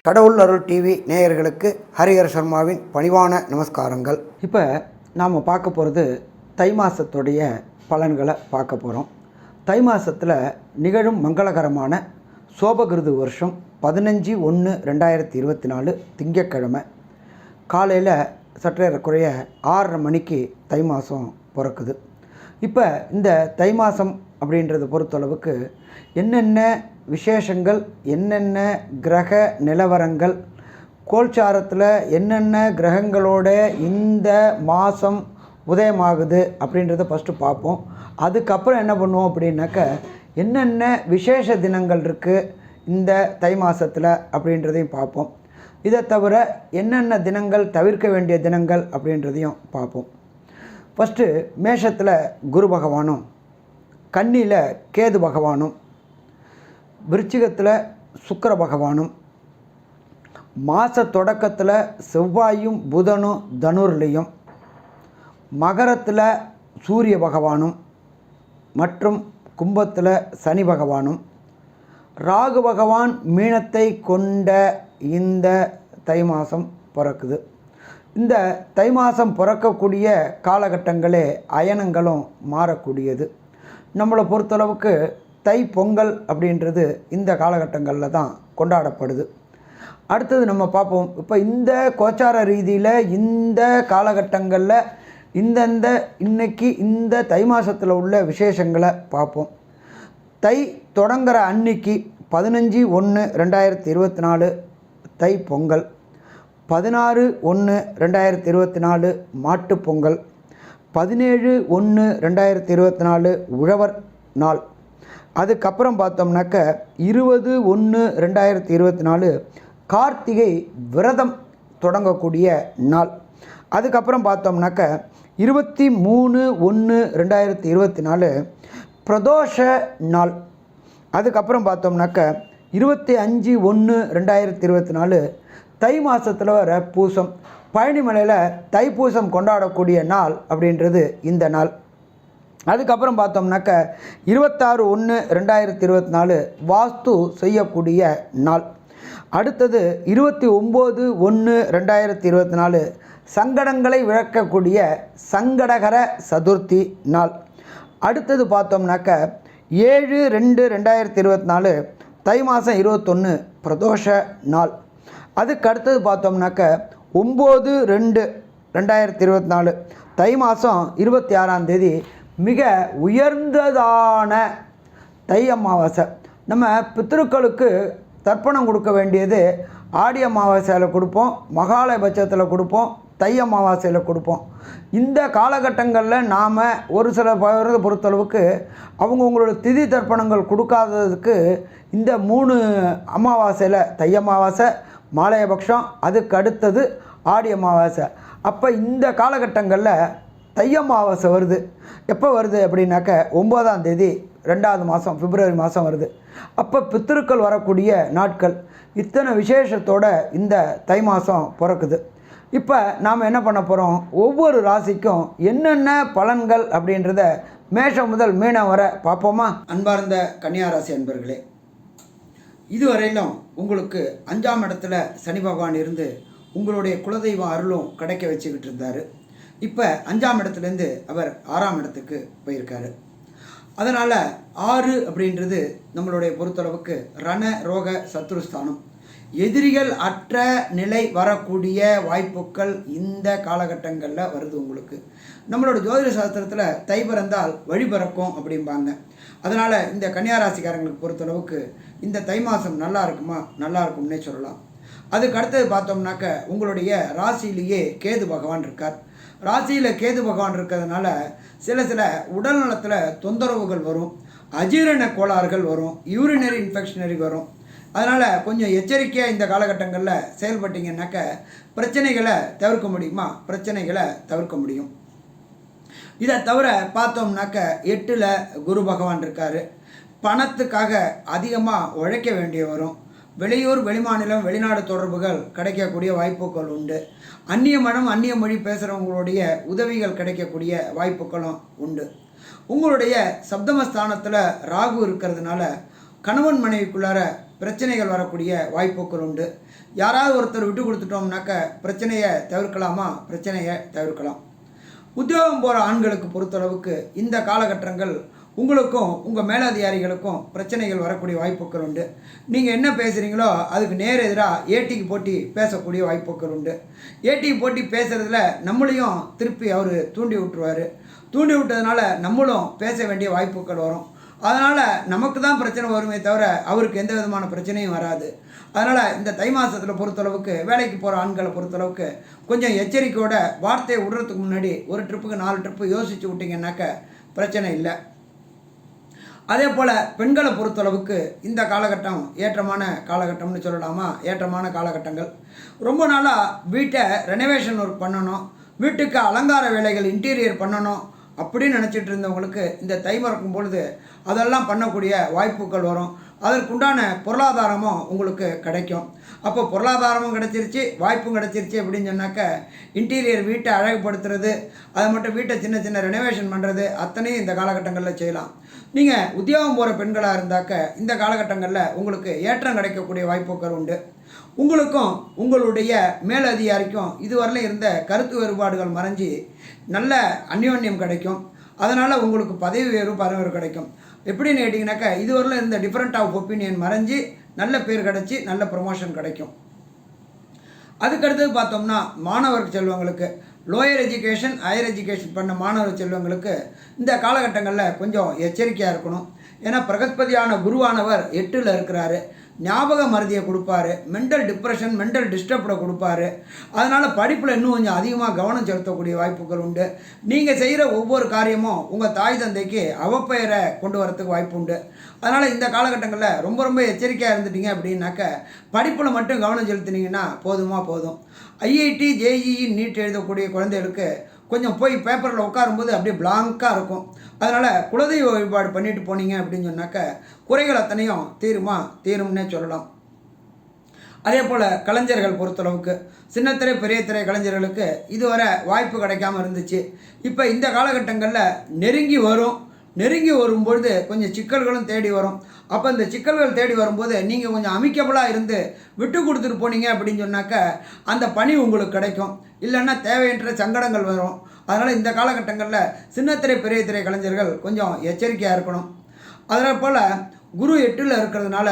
கடவுள் அருள் டிவி நேயர்களுக்கு ஹரிஹர சர்மாவின் பணிவான நமஸ்காரங்கள். இப்போ நாம் பார்க்க போகிறது தை மாதத்துடைய பலன்களை பார்க்க போகிறோம். தை மாதத்தில் நிகழும் மங்களகரமான சோபகிருது வருஷம் 15/1/2024 திங்கட்கிழமை காலையில் சற்றேறக்குறைய 6:30 மணிக்கு தை மாதம் பிறக்குது. இப்போ இந்த தை மாதம் அப்படின்றத பொறுத்தளவுக்கு என்னென்ன விசேஷங்கள், என்னென்ன கிரக நிலவரங்கள், கோல்சாரத்தில் என்னென்ன கிரகங்களோட இந்த மாதம் உதயமாகுது அப்படின்றத ஃபஸ்ட்டு பார்ப்போம். அதுக்கப்புறம் என்ன பண்ணுவோம் அப்படின்னாக்க என்னென்ன விசேஷ தினங்கள் இருக்குது இந்த தை மாதத்தில் அப்படின்றதையும் பார்ப்போம். இதை தவிர என்னென்ன தினங்கள் தவிர்க்க வேண்டிய தினங்கள் அப்படின்றதையும் பார்ப்போம். ஃபஸ்ட்டு மேஷத்தில் குரு பகவானும், கன்னியில் கேது பகவானும், விருச்சிகத்தில் சுக்கிர பகவானும், மாத தொடக்கத்தில் செவ்வாயும் புதனும் தனுர்லையும், மகரத்தில் சூரிய பகவானும் மற்றும் கும்பத்தில் சனி பகவானும், ராகு பகவான் மீனத்தை கொண்ட இந்த தை மாதம் பிறக்குது. இந்த தை மாதம் பிறக்கக்கூடிய காலகட்டங்களே அயனங்களும் மாறக்கூடியது. நம்மளை பொறுத்தளவுக்கு தை பொங்கல் அப்படின்றது இந்த காலகட்டங்களில் தான் கொண்டாடப்படுது. அடுத்தது நம்ம பார்ப்போம். இப்போ இந்த கோச்சார ரீதியில் இந்த காலகட்டங்களில் இன்னைக்கு இந்த தை மாதத்தில் உள்ள விசேஷங்களை பார்ப்போம். தை தொடங்குகிற அன்னைக்கு 15/1/2024 தை பொங்கல், 16/1/2024 மாட்டுப் பொங்கல், 17/1/2024 உழவர் நாள். அதுக்கப்புறம் பார்த்தோம்னாக்க 20/1/2024 கார்த்திகை விரதம் தொடங்கக்கூடிய நாள். அதுக்கப்புறம் பார்த்தோம்னாக்க 23/1/2024 பிரதோஷ நாள். அதுக்கப்புறம் பார்த்தோம்னாக்க 25/1/2024 தை மாதத்தில் வர பூசம், பழனிமலையில் தைப்பூசம் கொண்டாடக்கூடிய நாள் அப்படின்றது இந்த நாள். அதுக்கப்புறம் பார்த்தோம்னாக்க 26/1/2024 வாஸ்து செய்யக்கூடிய நாள். அடுத்தது 29/1/2024 சங்கடங்களை விளக்கக்கூடிய சங்கடகர சதுர்த்தி நாள். அடுத்தது பார்த்தோம்னாக்க 7/2/2024 தை மாதம் 21 பிரதோஷ நாள். அதுக்கு அடுத்தது பார்த்தோம்னாக்க 9/2/2024 தை மாதம் 26ஆம் தேதி மிக உயர்ந்ததான தை அமாவாசை. நம்ம பித்ருக்களுக்கு தர்ப்பணம் கொடுக்க வேண்டியது ஆடி அமாவாசையில் கொடுப்போம், மகாலயபட்சத்தில் கொடுப்போம், தை அமாவாசையில் கொடுப்போம். இந்த காலகட்டங்களில் நாம் ஒரு சில பேரை பொறுத்தளவுக்கு அவங்களோட திதி தர்ப்பணங்கள் கொடுக்காததுக்கு இந்த 3 அமாவாசையில் தை அமாவாசை, மாலயபக்ஷம், அதுக்கு அடுத்தது ஆடி அமாவாசை. அப்போ இந்த காலகட்டங்களில் தை அமாவாசை வருது. எப்போ வருது அப்படின்னாக்க 9ஆம் தேதி 2வது மாதம் பிப்ரவரி மாதம் வருது. அப்போ பித்திருக்கள் வரக்கூடிய நாட்கள். இத்தனை விசேஷத்தோட இந்த தை மாதம் பிறக்குது. இப்போ நாம் என்ன பண்ண போகிறோம், ஒவ்வொரு ராசிக்கும் என்னென்ன பலன்கள் அப்படின்றத மேஷம் முதல் மீனம் வர பார்ப்போமா? அன்பார்ந்த கன்னியாராசி அன்பர்களே, இதுவரையிலும் உங்களுக்கு 5ஆம் இடத்துல சனி பகவான் இருந்து உங்களுடைய குலதெய்வ அருளும் கிடைக்க வச்சுக்கிட்டு இருந்தார். இப்போ 5ஆம் இடத்துலேருந்து அவர் 6ஆம் இடத்துக்கு போயிருக்காரு. அதனால் 6 அப்படின்றது நம்மளுடைய பொறுத்தளவுக்கு ரண ரோக சத்ருஸ்தானம். எதிரிகள் அற்ற நிலை வரக்கூடிய வாய்ப்புகள் இந்த காலகட்டங்களில் வருது உங்களுக்கு. நம்மளோட ஜோதிட சாஸ்திரத்தில் தை பிறந்தால் வழி பிறக்கும் அப்படிம்பாங்க. அதனால் இந்த கன்னியாராசிக்காரங்களுக்கு பொறுத்தளவுக்கு இந்த தை மாதம் நல்லா இருக்குமா? நல்லா இருக்கும்னே சொல்லலாம். அதுக்கு அடுத்தது பார்த்தோம்னாக்க உங்களுடைய ராசியிலேயே கேது பகவான் இருக்கார். ராசியில் கேது பகவான் இருக்கிறதுனால சில உடல் நலத்தில் தொந்தரவுகள் வரும், அஜீரண கோளாறுகள் வரும், யூரினரி இன்ஃபெக்ஷனரி வரும். அதனால் கொஞ்சம் எச்சரிக்கையாக இந்த காலகட்டங்களில் செயல்பட்டிங்கன்னாக்க பிரச்சனைகளை தவிர்க்க முடியுமா? பிரச்சனைகளை தவிர்க்க முடியும். இதை தவிர பார்த்தோம்னாக்க 8ல் குரு பகவான் இருக்கார். பணத்துக்காக அதிகமாக உழைக்க வேண்டிய வரும். வெளியூர், வெளிமாநிலம், வெளிநாடு தொடர்புகள் கிடைக்கக்கூடிய வாய்ப்புகள் உண்டு. அந்நிய மனம், அந்நிய மொழி பேசுகிறவங்களுடைய உதவிகள் கிடைக்கக்கூடிய வாய்ப்புகளும் உண்டு. உங்களுடைய சப்தமஸ்தானத்தில் ராகு இருக்கிறதுனால கணவன் மனைவிக்குள்ளார பிரச்சனைகள் வரக்கூடிய வாய்ப்புகள் உண்டு. யாராவது ஒருத்தர் விட்டு கொடுத்துட்டோம்னாக்க பிரச்சனையை தவிர்க்கலாமா? பிரச்சனையை தவிர்க்கலாம். உத்தியோகம் போகிற ஆண்களுக்கு பொறுத்தளவுக்கு இந்த காலகட்டங்கள் உங்களுக்கும் உங்கள் மேலதிகாரிகளுக்கும் பிரச்சனைகள் வரக்கூடிய வாய்ப்புகள் உண்டு. நீங்கள் என்ன பேசுகிறீங்களோ அதுக்கு நேர் எதிராக ஏட்டிக்கு போட்டி பேசக்கூடிய வாய்ப்புகள் உண்டு. ஏட்டிக்கு போட்டி பேசுகிறதுல நம்மளையும் திருப்பி அவர் தூண்டி விட்டுருவார். தூண்டி விட்டதுனால நம்மளும் பேச வேண்டிய வாய்ப்புகள் வரும். அதனால் நமக்கு தான் பிரச்சனை வருமே தவிர அவருக்கு எந்த விதமான பிரச்சனையும் வராது. அதனால் இந்த தை மாதத்தில் பொறுத்தளவுக்கு வேலைக்கு போகிற ஆண்களை பொறுத்தளவுக்கு கொஞ்சம் எச்சரிக்கையோட வார்த்தையை விடுறதுக்கு முன்னாடி ஒரு ட்ரிப்புக்கு 4 ட்ரிப்பு யோசித்து விட்டிங்கன்னாக்க பிரச்சனை இல்லை. அதே போல் பெண்களை பொறுத்தளவுக்கு இந்த காலகட்டம் ஏற்றமான காலகட்டம்னு சொல்லலாமா? ஏற்றமான காலகட்டங்கள். ரொம்ப நாளாக வீட்டை ரெனோவேஷன் ஒர்க் பண்ணணும், வீட்டுக்கு அலங்கார வேலைகள் இன்டீரியர் பண்ணணும் அப்படின்னு நினச்சிட்டு இருந்தவங்களுக்கு இந்த தை மறக்கும் பொழுது அதெல்லாம் பண்ணக்கூடிய வாய்ப்புகள் வரும். அதற்குண்டான பொருளாதாரமும் உங்களுக்கு கிடைக்கும். அப்போ பொருளாதாரமும் கிடச்சிருச்சு, வாய்ப்பும் கிடச்சிருச்சு அப்படின்னு சொன்னாக்க இன்டீரியர் வீட்டை அழகுபடுத்துறது, அதை மட்டும் வீட்டை சின்ன சின்ன ரெனோவேஷன் பண்ணுறது அத்தனையும் இந்த காலகட்டங்களில் செய்யலாம். நீங்கள் உத்தியோகம் போகிற பெண்களாக இருந்தாக்க இந்த காலகட்டங்களில் உங்களுக்கு ஏற்றம் கிடைக்கக்கூடிய வாய்ப்புகள் உண்டு. உங்களுக்கும் உங்களுடைய மேலதிகாரிக்கும் இதுவரையிலும் இருந்த கருத்து வேறுபாடுகள் மறைஞ்சி நல்ல அந்யோன்யம் கிடைக்கும். அதனால் உங்களுக்கு பதவி உயர்வு கிடைக்கும். எப்படின்னு கேட்டிங்கனாக்கா இதுவரையிலும் இருந்த டிஃப்ரெண்ட் ஆஃப் ஒப்பீனியன் மறைஞ்சி நல்ல பேர் கிடச்சி நல்ல ப்ரொமோஷன் கிடைக்கும். அதுக்கடுத்தது பார்த்தோம்னா மாணவர் செல்வங்களுக்கு லோயர் எஜுகேஷன் ஹையர் எஜுகேஷன் பண்ண மாணவர் செல்வங்களுக்கு இந்த காலகட்டங்களில் கொஞ்சம் எச்சரிக்கையாக இருக்கணும். ஏன்னா பிரகஸ்பதியான குருவானவர் 8ல் இருக்கிறாரு. ஞாபக மறதியை கொடுப்பாரு, மென்டல் டிப்ரெஷன் மென்டல் டிஸ்டர்பை கொடுப்பாரு. அதனால் படிப்பில் இன்னும் கொஞ்சம் அதிகமாக கவனம் செலுத்தக்கூடிய வாய்ப்புகள் உண்டு. நீங்கள் செய்கிற ஒவ்வொரு காரியமும் உங்கள் தாய் தந்தைக்கு அவப்பெயரை கொண்டு வரத்துக்கு வாய்ப்பு உண்டு. அதனால் இந்த காலகட்டங்களில் ரொம்ப ரொம்ப எச்சரிக்கையாக இருந்துட்டீங்க அப்படின்னாக்க படிப்பில் மட்டும் கவனம் செலுத்தினீங்கன்னா போதும். ஐஐடி ஜேஇஇ நீட் எழுதக்கூடிய குழந்தைகளுக்கு கொஞ்சம் போய் பேப்பரில் உட்காரும்போது அப்படியே பிளாங்காக இருக்கும். அதனால் குலதெய்வ வழிபாடு பண்ணிட்டு போனீங்க அப்படின்னு சொன்னாக்க குறைகள் அத்தனையும் தீரும்னே சொல்லலாம். அதே போல் கலைஞர்கள் பொறுத்தளவுக்கு சின்னத்திரை பெரிய திரை கலைஞர்களுக்கு இதுவரை வாய்ப்பு கிடைக்காமல் இருந்துச்சு. இப்போ இந்த காலகட்டங்களில் நெருங்கி வரும்பொழுது கொஞ்சம் சிக்கல்களும் தேடி வரும். அப்போ இந்த சிக்கல்கள் தேடி வரும்போது நீங்கள் கொஞ்சம் அமிக்கபுளாக இருந்து விட்டு கொடுத்துட்டு போனீங்க அப்படின்னு சொன்னாக்க அந்த பணி உங்களுக்கு கிடைக்கும். இல்லைன்னா தேவையற்ற சங்கடங்கள் வரும். அதனால் இந்த காலகட்டங்களில் சின்னத்திரை பெரிய திரை கலைஞர்கள் கொஞ்சம் எச்சரிக்கையாக இருக்கணும். அதே போல் குரு 8ல் இருக்கிறதுனால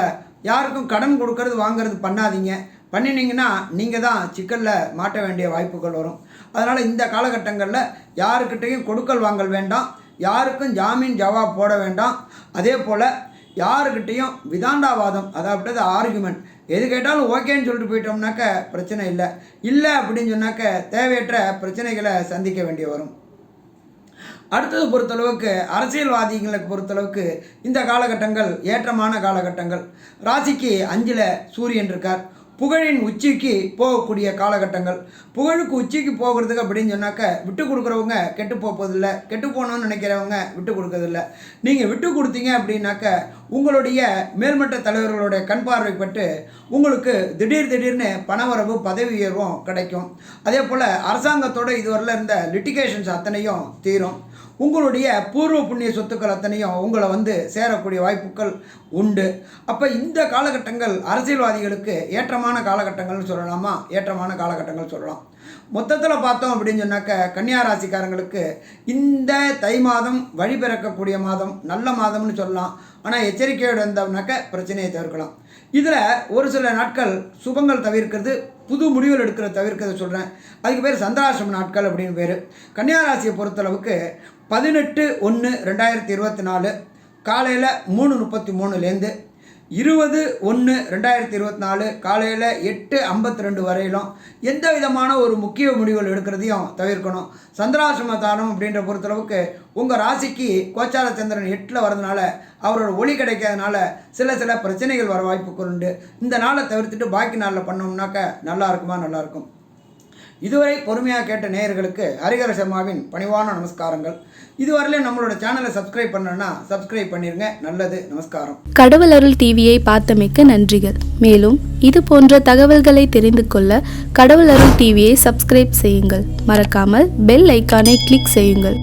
யாருக்கும் கடன் கொடுக்கறது வாங்கிறது பண்ணாதீங்க. பண்ணினீங்கன்னா நீங்கள் தான் சிக்கலில் மாட்ட வேண்டிய வாய்ப்புகள் வரும். அதனால் இந்த காலகட்டங்களில் யாருக்கிட்டையும் கொடுக்கல் வாங்கல் வேண்டாம், யாருக்கும் ஜாமீன் ஜவாப் போட வேண்டாம். அதே போல் யாருக்கிட்டையும் விதாண்டாவாதம், அதாவது ஆர்குமெண்ட், எது கேட்டாலும் ஓகேன்னு சொல்லிட்டு போயிட்டோம்னாக்க பிரச்சனை இல்லை அப்படின்னு சொன்னாக்க தேவையற்ற பிரச்சனைகளை சந்திக்க வேண்டிய வரும். அடுத்தது பொறுத்தளவுக்கு அரசியல்வாதிகளுக்கு பொறுத்தளவுக்கு இந்த காலகட்டங்கள் ஏற்றமான காலகட்டங்கள். ராசிக்கு 5ல் சூரியன் இருக்கார். புகழின் உச்சிக்கு போகக்கூடிய காலகட்டங்கள். புகழுக்கு உச்சிக்கு போகிறதுக்கு அப்படின்னு சொன்னாக்க விட்டு கொடுக்குறவங்க கெட்டு போவதில்லை, கெட்டு போகணும்னு நினைக்கிறவங்க விட்டு கொடுக்கறதில்லை. நீங்கள் விட்டு கொடுத்தீங்க அப்படின்னாக்க உங்களுடைய மேல்மட்ட தலைவர்களுடைய கண் பார்வைப்பட்டு உங்களுக்கு திடீர்னு பணவரவு பதவி உயர்வும் கிடைக்கும். அதே போல் அரசாங்கத்தோடு இதுவரையில் இருந்த லிட்டிகேஷன்ஸ் அத்தனையும் தீரும். உங்களுடைய பூர்வ புண்ணிய சொத்துக்கள் அத்தனையும் உங்களை சேரக்கூடிய வாய்ப்புகள் உண்டு. அப்போ இந்த காலகட்டங்கள் அரசியல்வாதிகளுக்கு ஏற்றமான காலகட்டங்கள்னு சொல்லலாமா? ஏற்றமான காலகட்டங்கள் சொல்லலாம். மொத்தத்தில் பார்த்தோம் அப்படின்னு சொன்னாக்க கன்னியா ராசிக்காரங்களுக்கு இந்த தை மாதம் வழிபிறக்கக்கூடிய மாதம், நல்ல மாதம்னு சொல்லலாம். ஆனால் எச்சரிக்கையோடு இருந்தோம்னாக்க பிரச்சனையை தவிர்க்கலாம். இதில் ஒரு சில நாட்கள் சுபங்கள் தவிர்க்கிறது, புது முடிவுகள் தவிர்க்கிறத சொல்கிறேன். அதுக்கு பேர் சந்திராசிரம நாட்கள் அப்படின்னு பேர். கன்னியா ராசியை பொறுத்தளவுக்கு 18/1/2024 காலையில் 3:33லேருந்து 20/1/2024 காலையில் 8:52 வரையிலும் எந்த விதமான ஒரு முக்கிய முடிவுகள் எடுக்கிறதையும் தவிர்க்கணும். சந்திராசிரம தானம் அப்படின்ற பொறுத்தளவுக்கு உங்கள் ராசிக்கு கோச்சார சந்திரன் 8ல் வரதுனால அவரோட ஒளி கிடைக்காதனால சில பிரச்சனைகள் வர வாய்ப்புகள் உண்டு. இந்த நாளை தவிர்த்துட்டு பாக்கி நாளில் பண்ணோம்னாக்க நல்லா இருக்கும். இதுவரை பொறுமையாக கேட்ட நேயர்களுக்கு ஹரிஹர சர்மாவின் பணிவான நமஸ்காரங்கள். இதுவரையிலும் நம்மளோட சேனலை சப்ஸ்கிரைப் பண்ணணும்னா சப்ஸ்கிரைப் பண்ணிருங்க. நல்லது, நமஸ்காரம். கடவுள் அருள் டிவியை பார்த்தமைக்கு நன்றிகள். மேலும் இது போன்ற தகவல்களை தெரிந்து கொள்ள கடவுள் அருள் டிவியை சப்ஸ்கிரைப் செய்யுங்கள். மறக்காமல் பெல் ஐக்கானை கிளிக் செய்யுங்கள்.